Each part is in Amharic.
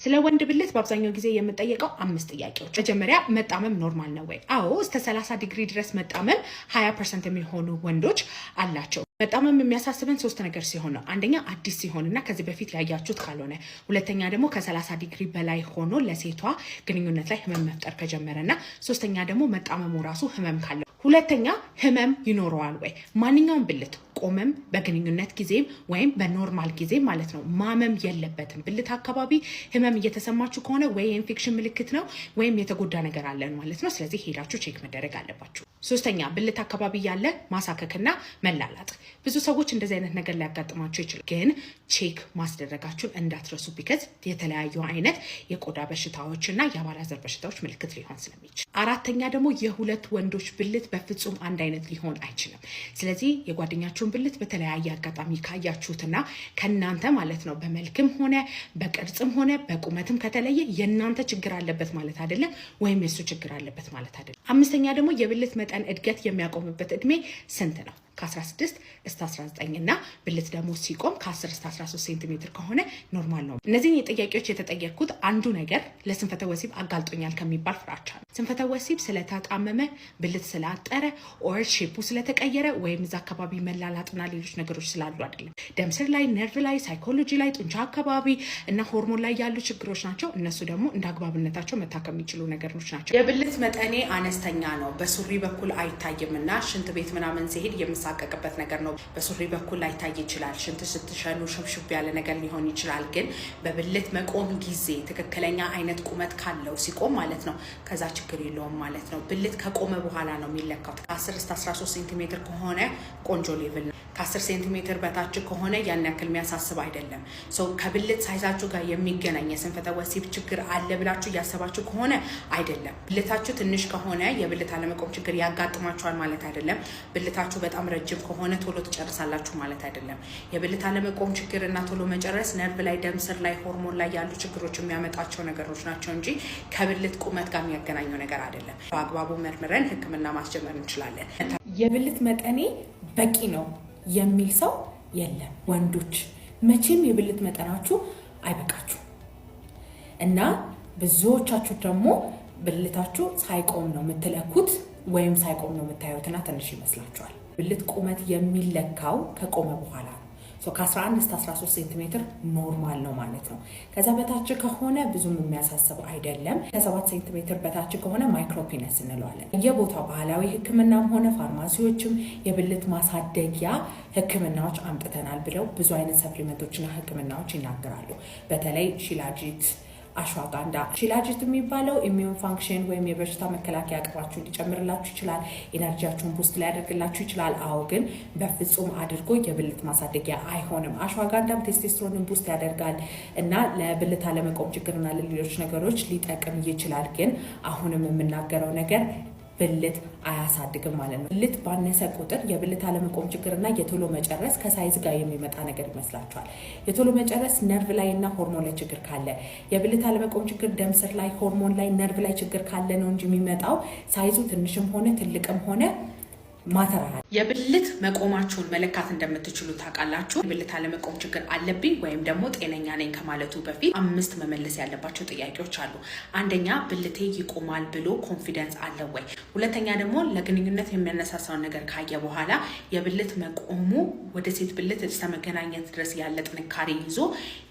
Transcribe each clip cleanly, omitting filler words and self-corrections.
ስለ ወንድ ብልት በአብዛኛው ጊዜ የምጠየቀው 5 ጥያቄዎች። መጀመሪያ መጣመም ኖርማል ነው ወይ? አዎ፣ እስከ 30 ዲግሪ ድረስ መጣመም 20% የሚሆኑ ወንዶች አላቸው። መጣመም የሚያሳስበን 3 ነገር ሲሆን ነው። አንደኛ አዲስ ሲሆንና ከዚህ በፊት ያያችሁት ካልሆነ፣ ሁለተኛ ደግሞ ከ30 ዲግሪ በላይ ሆኖ ለሴቷ ግንኙነት ላይ ህመም መፍጠር ከጀመረና፣ ሶስተኛ ደግሞ መጣመሙ ራሱ ህመም ካለው። ሁለተኛ ህመም ይኖረዋል ወይ? ማንኛውም ብልት ቆመም በግንኙነት ጊዜም ወይም በኖርማል ጊዜ ማለት ነው ማመም የለበትም። ብልት አካባቢ ህመም እየተሰማችሁ ከሆነ ወይ የኢንፌክሽን ምልክት ነው ወይም የተጎዳ ነገር አለን ማለት ነው። ስለዚህ ሄዳችሁ ቼክ መደረግ አለባችሁ። ሶስተኛ ብልት አካባቢ ያለ ማሳከክና መላላጥ። ብዙ ሰዎች እንደዚህ አይነት ነገር ሊያጋጥማቸው ይችላል፣ ግን ቼክ ማስደረጋችሁን እንዳትረሱ። ቢከዝ የተለያዩ አይነት የቆዳ በሽታዎችና የአባላዘር በሽታዎች ምልክት ሊሆን ስለሚችል። አራተኛ ደግሞ የሁለት ወንዶች ብልት በፍጹም አንድ አይነት ሊሆን አይችልም። ስለዚህ የጓደኛችሁን ብልት በተለያየ አጋጣሚ ካያችሁትና ከናንተ ማለት ነው በመልክም ሆነ በቅርጽም ሆነ በቁመትም ከተለየ የናንተ ችግር አለበት ማለት አይደለም፣ ወይም የሱ ችግር አለበት ማለት አይደለም። አምስተኛ ደግሞ የብልት መጠን እድገት የሚያቆምበት እድሜ ስንት ነው? ከ16 እስከ 19 እና ብልት ደግሞ ሲቆም ከ10 እስከ 13 ሴንቲሜትር ከሆነ ኖርማል ነው። እነዚህን የጥያቄዎች የተጠየቅኩት አንዱ ነገር ለስንፈተ ወሲብ አጋልጦኛል ከሚባል ፍራቻ ነው። ስንፈተ ወሲብ ስለተጣመመ፣ ብልት ስላጠረ፣ ኦር ሼፑ ስለተቀየረ ወይም እዛ አካባቢ መላላጥና ሌሎች ነገሮች ስላሉ አይደለም። ደም ስር ላይ፣ ነርቭ ላይ፣ ሳይኮሎጂ ላይ፣ ጡንቻ አካባቢ እና ሆርሞን ላይ ያሉ ችግሮች ናቸው። እነሱ ደግሞ እንደ አግባብነታቸው መታከም የሚችሉ ነገሮች ናቸው። የብልት መጠኔ አነስተኛ ነው፣ በሱሪ በኩል አይታይም እና ሽንት ቤት ምናምን ሲሄድ የምሳቀቅበት ነገር ነው። በሱሪ በኩል ላይታይ ይችላል። ሽንት ስትሸኑ ሽብሽብ ያለ ነገር ሊሆን ይችላል። ግን በብልት መቆም ጊዜ ትክክለኛ አይነት ቁመት ካለው ሲቆም ማለት ነው ከዛ ችግር የለውም ማለት ነው። ብልት ከቆመ በኋላ ነው የሚለካው። ከ10 እስከ 13 ሴንቲሜትር ከሆነ ቆንጆ ሌቭል ነው። ከ10 ሴንቲሜትር በታች ከሆነ ያን ያክል የሚያሳስብ አይደለም። ከብልት ሳይዛችሁ ጋር የሚገናኝ የስንፈተ ወሲብ ችግር አለ ብላችሁ እያሰባችሁ ከሆነ አይደለም። ብልታችሁ ትንሽ ከሆነ የብልት አለመቆም ችግር ያጋጥማችኋል ማለት አይደለም። ብልታችሁ በጣም ረጅም ከሆነ ቶሎ ትጨርሳላችሁ ማለት አይደለም። የብልት አለመቆም ችግር እና ቶሎ መጨረስ ነርቭ ላይ፣ ደም ስር ላይ፣ ሆርሞን ላይ ያሉ ችግሮች የሚያመጣቸው ነገሮች ናቸው እንጂ ከብልት ቁመት ጋር የሚያገናኘው ነገር አይደለም። በአግባቡ መርምረን ሕክምና ማስጀመር እንችላለን። የብልት መጠኔ በቂ ነው የሚል ሰው የለም። ወንዶች መቼም የብልት መጠናችሁ አይበቃችሁ እና ብዙዎቻችሁ ደግሞ ብልታችሁ ሳይቆም ነው የምትለኩት ወይም ሳይቆም ነው የምታዩትና ትንሽ ይመስላችኋል። ብልት ቁመት የሚለካው ከቆመ በኋላ ነው። ከ11 እስከ 13 ሴንቲሜትር ኖርማል ነው ማለት ነው። ከዛ በታች ከሆነ ብዙም የሚያሳስብ አይደለም። ከ7 ሴንቲሜትር በታች ከሆነ ማይክሮፒነስ እንለዋለን። የቦታው ባህላዊ ሕክምናም ሆነ ፋርማሲዎችም የብልት ማሳደጊያ ሕክምናዎች አምጥተናል ብለው ብዙ አይነት ሰፕሊመንቶችና ሕክምናዎች ይናገራሉ። በተለይ ሺላጂት፣ አሽዋጋንዳ። ሺላጂት የሚባለው ኢሚዩን ፋንክሽን ወይም የበሽታ መከላከያ አቅማችሁን ሊጨምርላችሁ ይችላል። ኤነርጂያችሁን ቡስት ሊያደርግላችሁ ይችላል። አዎ፣ ግን በፍጹም አድርጎ የብልት ማሳደጊያ አይሆንም። አሽዋጋንዳም ቴስቴስትሮንን ቡስት ያደርጋል እና ለብልት አለመቆም ችግርና ለሌሎች ነገሮች ሊጠቅም ይችላል። ግን አሁንም የምናገረው ነገር ብልት አያሳድግም ማለት ነው። ብልት ባነሰ ቁጥር የብልት አለመቆም ችግርና የቶሎ መጨረስ ከሳይዝ ጋር የሚመጣ ነገር ይመስላችኋል። የቶሎ መጨረስ ነርቭ ላይ እና ሆርሞን ላይ ችግር ካለ፣ የብልት አለመቆም ችግር ደም ስር ላይ፣ ሆርሞን ላይ፣ ነርቭ ላይ ችግር ካለ ነው እንጂ የሚመጣው ሳይዙ ትንሽም ሆነ ትልቅም ሆነ ማተራል። የብልት መቆማችሁን መለካት እንደምትችሉ ታውቃላችሁ። የብልት አለመቆም ችግር አለብኝ ወይም ደግሞ ጤነኛ ነኝ ከማለቱ በፊት 5 መመለስ ያለባቸው ጥያቄዎች አሉ። አንደኛ ብልቴ ይቆማል ብሎ ኮንፊደንስ አለ ወይ? ሁለተኛ ደግሞ ለግንኙነት የሚያነሳሳውን ነገር ካየ በኋላ የብልት መቆሙ ወደ ሴት ብልት እስከ መገናኘት ድረስ ያለ ጥንካሬ ይዞ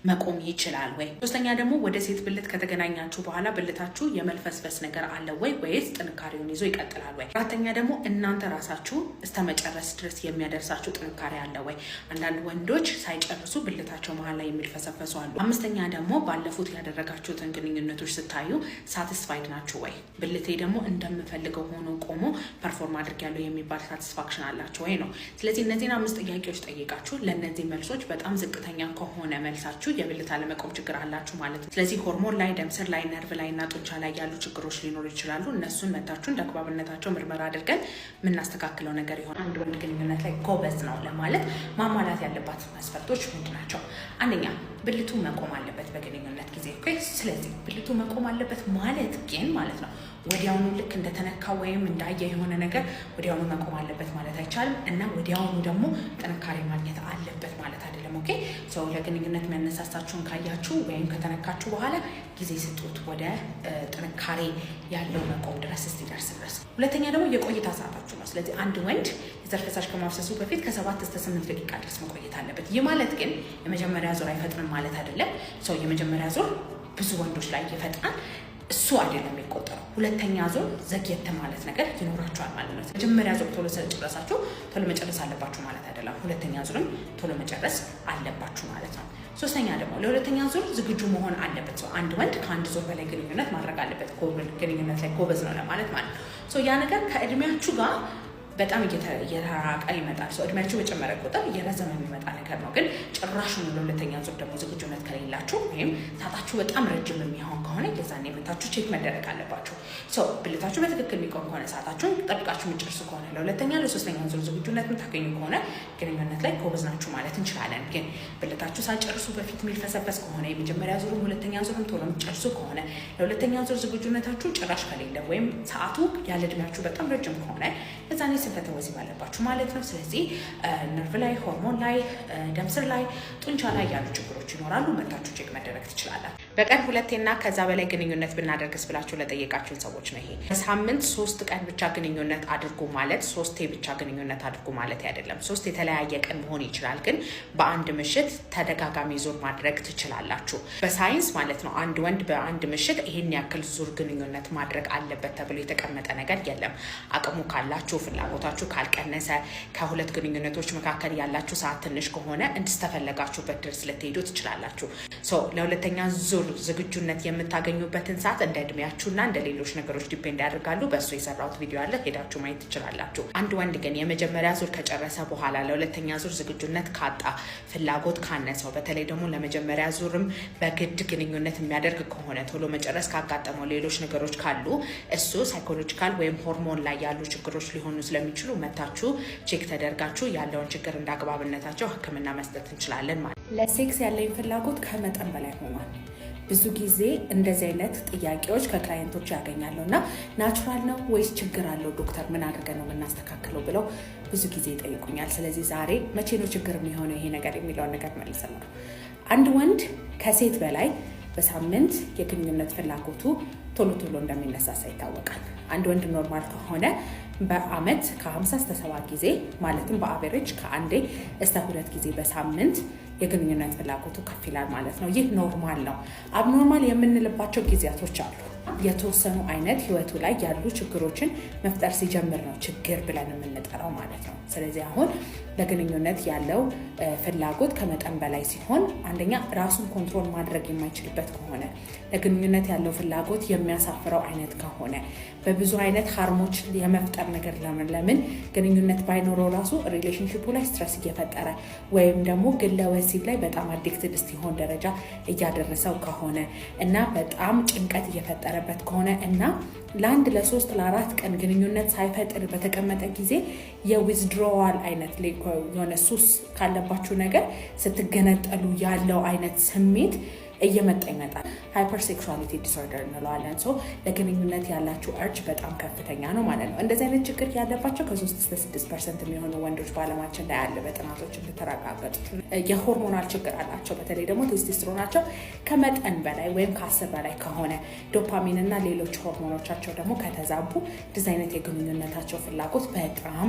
መቆም ይችላል ወይ? ሶስተኛ ደግሞ ወደ ሴት ብልት ከተገናኛችሁ በኋላ ብልታችሁ የመልፈስፈስ ነገር አለ ወይ ወይስ ጥንካሬውን ይዞ ይቀጥላል ወይ? አራተኛ ደግሞ እናንተ ራሳችሁ እስከ መጨረስ ድረስ የሚያደርሳችሁ ጥንካሬ አለ ወይ? አንዳንድ ወንዶች ሳይጨርሱ ብልታቸው መሀል ላይ የሚልፈሰፈሱ አሉ። አምስተኛ ደግሞ ባለፉት ያደረጋችሁትን ግንኙነቶች ስታዩ ሳቲስፋይድ ናችሁ ወይ? ብልቴ ደግሞ እንደምፈልገው ሆኖ ቆሞ ፐርፎርም አድርጊያለሁ የሚባል ሳቲስፋክሽን አላችሁ ወይ ነው። ስለዚህ እነዚህን 5 ጥያቄዎች ጠይቃችሁ ለእነዚህ መልሶች በጣም ዝቅተኛ ከሆነ መልሳችሁ የብልት አለመቆም ችግር አላችሁ ማለት ነው። ስለዚህ ሆርሞን ላይ፣ ደም ስር ላይ፣ ነርቭ ላይ እና ጡንቻ ላይ ያሉ ችግሮች ሊኖሩ ይችላሉ። እነሱን መታችሁ እንደ አግባብነታቸው ምርመራ አድርገን የምናስተካክለው ነገር ይሆናል። አንድ ወንድ ግንኙነት ላይ ጎበዝ ነው ለማለት ማሟላት ያለባት መስፈርቶች ምንድን ናቸው? አንደኛ ብልቱ መቆም አለበት በግንኙነት ጊዜ። ኦኬ። ስለዚህ ብልቱ መቆም አለበት ማለት ግን ማለት ነው ወዲያውኑ ልክ እንደተነካ ወይም እንዳየ የሆነ ነገር ወዲያውኑ መቆም አለበት ማለት አይቻልም እና ወዲያውኑ ደግሞ ጥንካሬ ማግኘት አለበት ማለት አይደለም። ኦኬ። ሰው ለግንኙነት መነሳሳችሁን ካያችሁ ወይም ከተነካችሁ በኋላ ጊዜ ስጡት ወደ ጥንካሬ ያለው መቆም ድረስ እስኪደርስ ድረስ። ሁለተኛ ደግሞ የቆይታ ሰዓታችሁ ነው። ስለዚህ አንድ ወንድ የዘር ፈሳሽ ከማፍሰሱ በፊት ከ7 እስከ 8 ደቂቃ ድረስ መቆየት አለበት። ይህ ማለት ግን የመጀመሪያ ዙር አይፈጥንም ማለት አይደለም። ሰው የመጀመሪያ ዙር ብዙ ወንዶች ላይ ይፈጥናል፣ እሱ አይደለም የሚቆጠረው። ሁለተኛ ዙር ዘግየት ማለት ነገር ይኖራቸዋል ማለት ነው። መጀመሪያ ዙር ቶሎ ስለጨረሳችሁ ቶሎ መጨረስ አለባችሁ ማለት አይደለም። ሁለተኛ ዙርም ቶሎ መጨረስ አለባችሁ ማለት ነው። ሶስተኛ ደግሞ ለሁለተኛ ዙር ዝግጁ መሆን አለበት። ሰው አንድ ወንድ ከአንድ ዙር በላይ ግንኙነት ማድረግ አለበት። ግንኙነት ላይ ጎበዝ ነው ለማለት ማለት ነው። ያ ነገር ከእድሜያችሁ ጋር በጣም እየተራራቀ ይመጣል። ሰው እድሜያችሁ በጨመረ ቁጥር እየረዘመ የሚመጣ ነገር ነው። ግን ጭራሹን ለሁለተኛ ዙር ደግሞ ዝግጁነት ከሌላችሁ ወይም ሰዓታችሁ በጣም ረጅም የሚሆን ከሆነ የዛኔ መታችሁ ቼክ መደረግ አለባችሁ። ሰው ብልታችሁ በትክክል የሚቆም ከሆነ ሰዓታችሁን ጠብቃችሁ የምጨርሱ ከሆነ ለሁለተኛ ለሶስተኛ ዙር ዝግጁነት የምታገኙ ከሆነ ግንኙነት ላይ ጎበዝ ናችሁ ማለት እንችላለን። ግን ብልታችሁ ሳጨርሱ በፊት የሚልፈሰፈስ ከሆነ የመጀመሪያ ዙርም ሁለተኛ ዙርም ቶሎ የምጨርሱ ከሆነ ለሁለተኛ ዙር ዝግጁነታችሁ ጭራሽ ከሌለ ወይም ሰዓቱ ያለ እድሜያችሁ በጣም ረጅም ከሆነ የዛኔ ስንፈተ ወሲብ አለባችሁ ማለት ነው። ስለዚህ ነርቭ ላይ፣ ሆርሞን ላይ፣ ደም ስር ላይ፣ ጡንቻ ላይ ያሉ ችግሮች ይኖራሉ። መታችሁ ቼክ መደረግ ትችላላችሁ። በቀን 2ና ከዛ በላይ ግንኙነት ብናደርግስ ብላችሁ ለጠየቃችሁን ሰዎች ነው ይሄ። በሳምንት 3 ቀን ብቻ ግንኙነት አድርጉ ማለት 3 ብቻ ግንኙነት አድርጉ ማለት አይደለም። 3 የተለያየ ቀን መሆን ይችላል፣ ግን በአንድ ምሽት ተደጋጋሚ ዙር ማድረግ ትችላላችሁ። በሳይንስ ማለት ነው አንድ ወንድ በአንድ ምሽት ይሄን ያክል ዙር ግንኙነት ማድረግ አለበት ተብሎ የተቀመጠ ነገር የለም። አቅሙ ካላችሁ ፍላጎታችሁ ካልቀነሰ ከሁለት ግንኙነቶች መካከል ያላችሁ ሰዓት ትንሽ ከሆነ እንድስተፈለጋችሁበት ድረስ ልትሄዱ ትችላላችሁ። ለሁለተኛ ዙር ዝግጁነት የምታገኙበትን ሰዓት እንደ እድሜያችሁና እንደ ሌሎች ነገሮች ዲፔንድ ያደርጋሉ። በእሱ የሰራሁት ቪዲዮ አለ፣ ሄዳችሁ ማየት ትችላላችሁ። አንድ ወንድ ግን የመጀመሪያ ዙር ከጨረሰ በኋላ ለሁለተኛ ዙር ዝግጁነት ካጣ፣ ፍላጎት ካነሰው፣ በተለይ ደግሞ ለመጀመሪያ ዙርም በግድ ግንኙነት የሚያደርግ ከሆነ ቶሎ መጨረስ ካጋጠመው፣ ሌሎች ነገሮች ካሉ እሱ ሳይኮሎጂካል ወይም ሆርሞን ላይ ያሉ ችግሮች ሊሆኑ ስለሚችሉ መታችሁ ቼክ ተደርጋችሁ ያለውን ችግር እንዳግባብነታቸው ሕክምና መስጠት እንችላለን ማለት። ለሴክስ ያለኝ ፍላጎት ከመጠን በላይ ሆኗል። ብዙ ጊዜ እንደዚህ አይነት ጥያቄዎች ከክላይንቶች ያገኛለሁ እና ናቹራል ነው ወይስ ችግር አለው ዶክተር፣ ምን አድርገን ነው የምናስተካክለው ብለው ብዙ ጊዜ ይጠይቁኛል። ስለዚህ ዛሬ መቼ ነው ችግር የሚሆነው ይሄ ነገር የሚለውን ነገር መልሰን ነው። አንድ ወንድ ከሴት በላይ በሳምንት የግንኙነት ፍላጎቱ ቶሎ እንደሚነሳሳ ይታወቃል። አንድ ወንድ ኖርማል ከሆነ በአመት ከ50 እስከ 70 ጊዜ ማለትም በአቨሬጅ ከ1 እስከ 2 ጊዜ በሳምንት የግንኙነት ፍላጎቱ ከፍ ይላል ማለት ነው። ይህ ኖርማል ነው። አብኖርማል የምንልባቸው ጊዜያቶች አሉ። የተወሰኑ አይነት ህይወቱ ላይ ያሉ ችግሮችን መፍጠር ሲጀምር ነው ችግር ብለን የምንጠራው ማለት ነው። ስለዚህ አሁን ለግንኙነት ያለው ፍላጎት ከመጠን በላይ ሲሆን፣ አንደኛ ራሱን ኮንትሮል ማድረግ የማይችልበት ከሆነ፣ ለግንኙነት ያለው ፍላጎት የሚያሳፍረው አይነት ከሆነ፣ በብዙ አይነት ሃርሞች የመፍጠር ነገር ለምን ግንኙነት ባይኖረው ራሱ ሪሌሽንሺፑ ላይ ስትረስ እየፈጠረ ወይም ደግሞ ግለ ወሲብ ላይ በጣም አዲክትድ እስኪሆን ደረጃ እያደረሰው ከሆነ እና በጣም ጭንቀት እየፈጠረበት ከሆነ እና ለአንድ ለ3 ለ4 ቀን ግንኙነት ሳይፈጥር በተቀመጠ ጊዜ የዊዝድሮዋል አይነት የሆነ ሱስ ካለባችሁ ነገር ስትገነጠሉ ያለው አይነት ስሜት እየመጣ ይመጣል። ሃይፐርሴክሹዋሊቲ ዲስኦርደር እንለዋለን። ለግንኙነት ያላችሁ እርጅ በጣም ከፍተኛ ነው ማለት ነው። እንደዚህ አይነት ችግር ያለባቸው ከ3 እስከ 6% የሚሆኑ ወንዶች በዓለማችን ላይ ያለ በጥናቶች እንደተረጋገጡ የሆርሞናል ችግር አላቸው። በተለይ ደግሞ ቴስቶስትሮናቸው ከመጠን በላይ ወይም ከ10 በላይ ከሆነ፣ ዶፓሚን እና ሌሎች ሆርሞኖቻቸው ደግሞ ከተዛቡ እንደዚህ አይነት የግንኙነታቸው ፍላጎት በጣም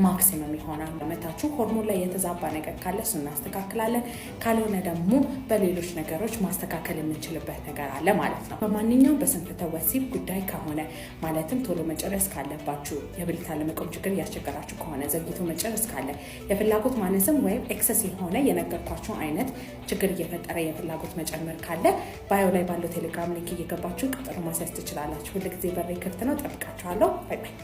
ማክሲመም ይሆናል። መታችሁ ሆርሞን ላይ የተዛባ ነገር ካለ እሱ እናስተካክላለን። ካልሆነ ደግሞ በሌሎች ነገሮች ማስተካከል የምንችልበት ነገር አለ ማለት ነው። በማንኛውም በስንፈተ ወሲብ ጉዳይ ከሆነ ማለትም ቶሎ መጨረስ ካለባችሁ፣ የብልት አለመቆም ችግር ያስቸገራችሁ ከሆነ፣ ዘግይቶ መጨረስ ካለ፣ የፍላጎት ማነስም ወይም ኤክሰስ የሆነ የነገርኳችሁ አይነት ችግር እየፈጠረ የፍላጎት መጨመር ካለ ባዮ ላይ ባለው ቴሌግራም ሊንክ እየገባችሁ ቀጠሮ ማስያዝ ትችላላችሁ። ሁልጊዜ በሬ ክፍት ነው። ጠብቃችኋለሁ። ባይ ባይ።